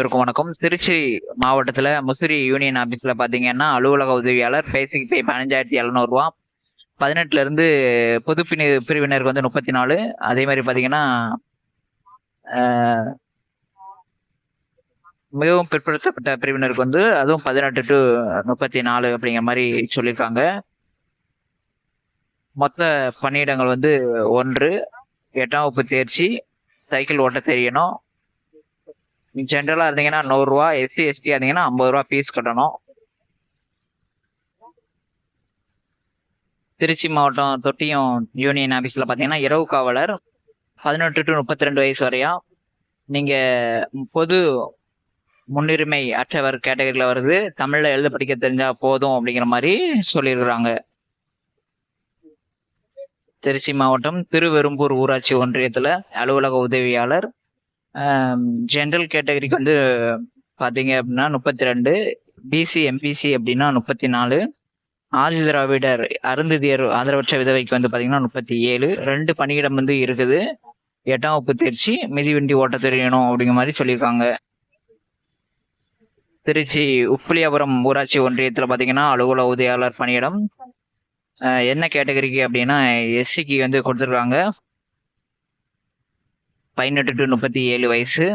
அனைவருக்கும் வணக்கம். திருச்சி மாவட்டத்தில் முசிறி யூனியன் ஆஃபீஸில் பார்த்தீங்கன்னா அலுவலக உதவியாளர் பேசிக் பே 15,700 ரூபா. 18லேருந்து பொது பிரிவினருக்கு வந்து 34. அதே மாதிரி பார்த்தீங்கன்னா மிகவும் பிற்படுத்தப்பட்ட பிரிவினருக்கு வந்து அதுவும் 18 to 34 அப்படிங்கிற மாதிரி சொல்லியிருக்காங்க. மொத்த பணியிடங்கள் வந்து 1. 8ஆம் வகுப்பு தேர்ச்சி, சைக்கிள் ஓட்ட தெரியணும். ஜென்ரலா இருந்தீங்கன்னா 100 ரூபா, எஸ்சி எஸ்டி இருந்தீங்கன்னா 50 ரூபா ஃபீஸ் கட்டணும். திருச்சி மாவட்டம் தொட்டியம் யூனியன் ஆபீஸ்ல பாத்தீங்கன்னா இரவு காவலர் 18 to 32 வயசு வரையா. நீங்க பொது முன்னுரிமை அற்றவர் கேட்டகரியில வருது. தமிழ்ல எழுத படிக்க தெரிஞ்சா போதும் அப்படிங்கிற மாதிரி சொல்லியிருக்கிறாங்க. திருச்சி மாவட்டம் திருவெரும்பூர் ஊராட்சி ஒன்றியத்துல அலுவலக உதவியாளர். ஜென்ரல் கேட்டகரிக்கு வந்து பார்த்தீங்க அப்படின்னா 32, பிசி எம்பிசி அப்படின்னா 34, ஆதி திராவிடர் அருந்ததியர் ஆதரவற்ற விதவைக்கு வந்து பார்த்தீங்கன்னா 37. 2 பணியிடம் வந்து இருக்குது. 8ஆம் வகுப்பு தேர்ச்சி, மிதிவண்டி ஓட்ட தெரியணும் அப்படிங்கிற மாதிரி சொல்லியிருக்காங்க. திருச்சி உப்புலியாபுரம் ஊராட்சி ஒன்றியத்தில் பார்த்தீங்கன்னா அலுவலக உதவியாளர் பணியிடம். என்ன கேட்டகரிக்கு அப்படின்னா எஸ்சிக்கு வந்து கொடுத்துருக்காங்க. 18 to 37 வயசு,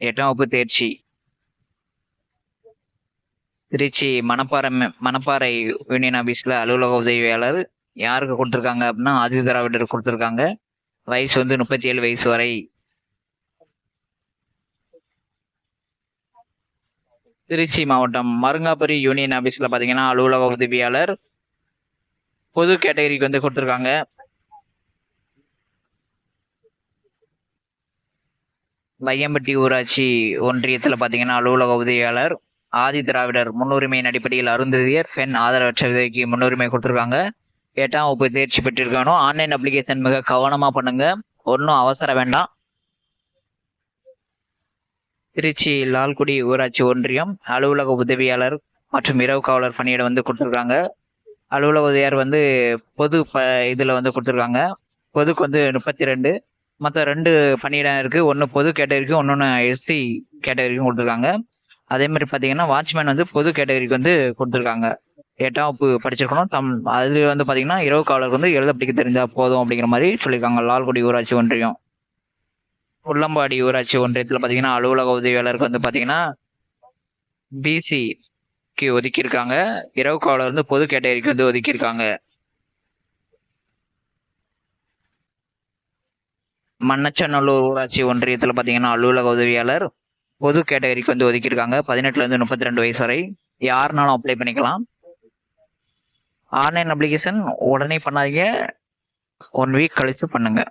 8ஆம் வகுப்பு தேர்ச்சி. திருச்சி மணப்பாறை யூனியன் ஆபீஸ்ல அலுவலக உதவியாளர் யாருக்கு கொடுத்துருக்காங்க அப்படின்னா ஆதி திராவிடர் கொடுத்துருக்காங்க. வயசு வந்து 37 வயசு வரை. திருச்சி மாவட்டம் மருங்காபுரி யூனியன் ஆபீஸ்ல பாத்தீங்கன்னா அலுவலக உதவியாளர் பொது கேட்டகரிக்கு வந்து கொடுத்துருக்காங்க. வையம்பட்டி ஊராட்சி ஒன்றியத்துல பாத்தீங்கன்னா அலுவலக உதவியாளர் ஆதி திராவிடர் முன்னுரிமையின் அடிப்படையில் அருந்ததியர் பெண் ஆதரவற்ற விதவைக்கு முன்னுரிமை கொடுத்துருக்காங்க. 8ஆம் வகுப்பு தேர்ச்சி பெற்றிருக்கணும். ஆன்லைன் அப்ளிகேஷன் மிக கவனமா பண்ணுங்க, ஒன்றும் அவசரம் வேண்டாம். திருச்சி லால்குடி ஊராட்சி ஒன்றியம் அலுவலக உதவியாளர் மற்றும் இரவு காவலர் பணியிடம் வந்து கொடுத்துருக்காங்க. அலுவலக உதவியாளர் வந்து பொது இதுல வந்து கொடுத்துருக்காங்க. பொதுக்கு வந்து 32. மற்ற 2 பணியிடம் இருக்கு. ஒன்று பொது கேட்டகரிக்கும், ஒன்னொன்று எஸ்சி கேட்டகரிக்கும் கொடுத்துருக்காங்க. அதே மாதிரி பார்த்தீங்கன்னா வாட்ச்மேன் வந்து பொது கேட்டகரிக்கு வந்து கொடுத்துருக்காங்க. 8ஆம் வகுப்பு படிச்சிருக்கணும். அது வந்து பார்த்தீங்கன்னா இரவு காவலருக்கு வந்து எழுத படிக்க தெரிஞ்சா போதும் அப்படிங்கிற மாதிரி சொல்லியிருக்காங்க. லால்குடி ஊராட்சி ஒன்றியம். புள்ளம்பாடி ஊராட்சி ஒன்றியத்தில் பார்த்தீங்கன்னா அலுவலக உதவியாளருக்கு வந்து பார்த்தீங்கன்னா பிசிக்கு ஒதுக்கியிருக்காங்க. இரவு காவலர் வந்து பொது கேட்டகரிக்கு வந்து ஒதுக்கியிருக்காங்க. மண்ணச்சநல்லூர் ஊராட்சி ஒன்றியத்தில் பார்த்தீங்கன்னா அலுவலக உதவியாளர் பொது கேட்டகரிக்கு வந்து ஒதுக்கியிருக்காங்க. 18லேருந்து 32 வயசு வரை யாருனாலும் அப்ளை பண்ணிக்கலாம். ஆன்லைன் அப்ளிகேஷன் உடனே பண்ணாதீங்க, 1 வீக் கழிச்சு பண்ணுங்க.